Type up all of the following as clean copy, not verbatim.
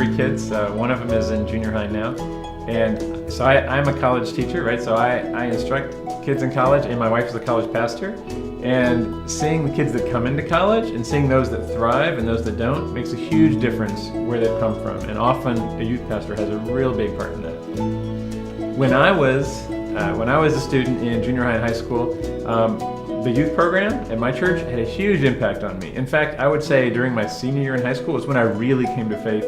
3 kids. One of them is in junior high now. And so I'm a college teacher, right? So I instruct kids in college, and my wife is a college pastor. And seeing the kids that come into college and seeing those that thrive and those that don't makes a huge difference where they've come from. And often a youth pastor has a real big part in that. When I was a student in junior high and high school, the youth program at my church had a huge impact on me. In fact, I would say during my senior year in high school was when I really came to faith.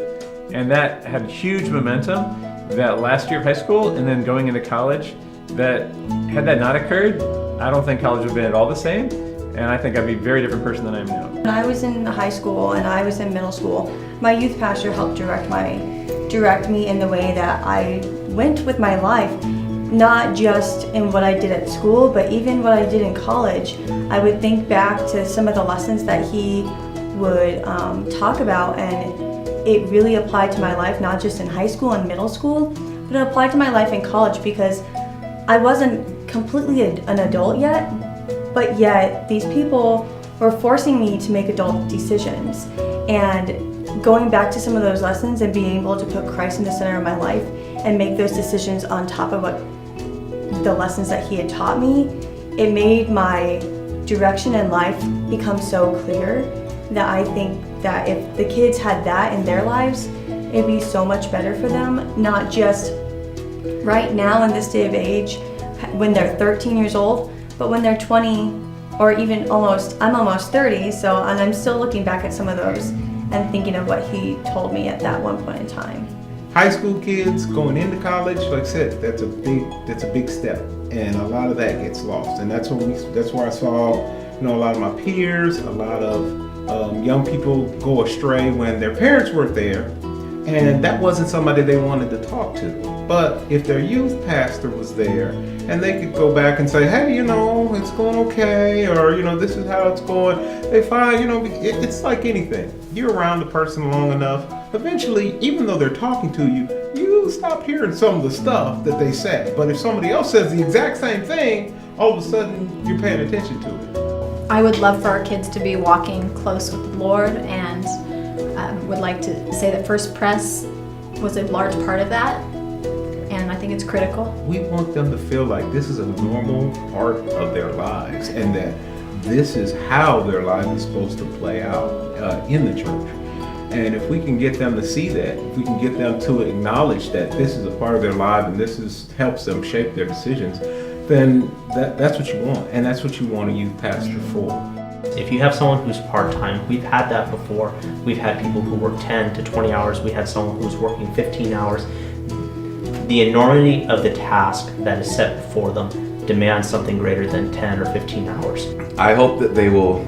And that had huge momentum that last year of high school and then going into college, that had that not occurred, I don't think college would have been at all the same, and I think I'd be a very different person than I am now. When I was in high school and I was in middle school, my youth pastor helped direct me in the way that I went with my life, not just in what I did at school, but even what I did in college. I would think back to some of the lessons that he would talk about, and it really applied to my life, not just in high school and middle school, but it applied to my life in college because I wasn't completely an adult yet, but yet these people were forcing me to make adult decisions. And going back to some of those lessons and being able to put Christ in the center of my life and make those decisions on top of what the lessons that he had taught me, it made my direction in life become so clear that I think that if the kids had that in their lives, it'd be so much better for them, not just right now in this day of age when they're 13 years old, but when they're 20 or even I'm almost 30, so, and I'm still looking back at some of those and thinking of what he told me at that one point in time. High school kids going into college, like I said, that's a big step, and a lot of that gets lost. And that's where I saw, a lot of my peers, a lot of young people go astray when their parents weren't there, and that wasn't somebody they wanted to talk to. But if their youth pastor was there, and they could go back and say, hey, it's going okay, or this is how it's going, they find, it's like anything. You're around the person long enough, eventually, even though they're talking to you, you stop hearing some of the stuff that they say. But if somebody else says the exact same thing, all of a sudden you're paying attention to it. I would love for our kids to be walking close with the Lord, and would like to say that First Press was a large part of that, and I think it's critical. We want them to feel like this is a normal part of their lives, and that this is how their life is supposed to play out in the church. And if we can get them to see that, if we can get them to acknowledge that this is a part of their life and this helps them shape their decisions, then that's what you want, and that's what you want a youth pastor for. If you have someone who's part-time, we've had that before. We've had people who work 10 to 20 hours. We had someone who's working 15 hours. The enormity of the task that is set before them demands something greater than 10 or 15 hours. I hope that they will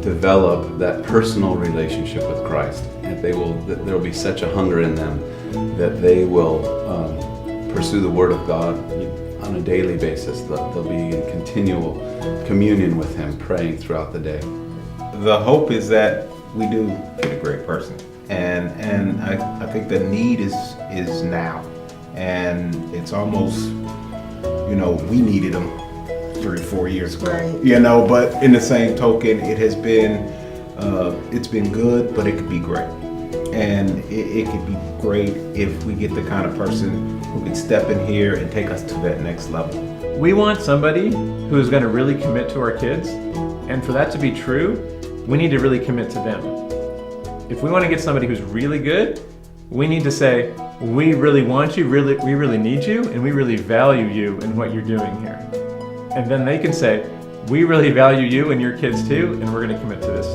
develop that personal relationship with Christ, and there will be such a hunger in them that they will pursue the Word of God on a daily basis. They'll be in continual communion with Him, praying throughout the day. The hope is that we do get a great person, and I think the need is now, and it's almost, we needed them 3 or 4 years ago, right. But in the same token, it has been it's been good, but it could be great. And it could be great if we get the kind of person who can step in here and take us to that next level. We want somebody who is going to really commit to our kids, and for that to be true, we need to really commit to them. If we want to get somebody who's really good, we need to say, we really want you, we really need you, and we really value you and what you're doing here. And then they can say, we really value you and your kids too, and we're going to commit to this.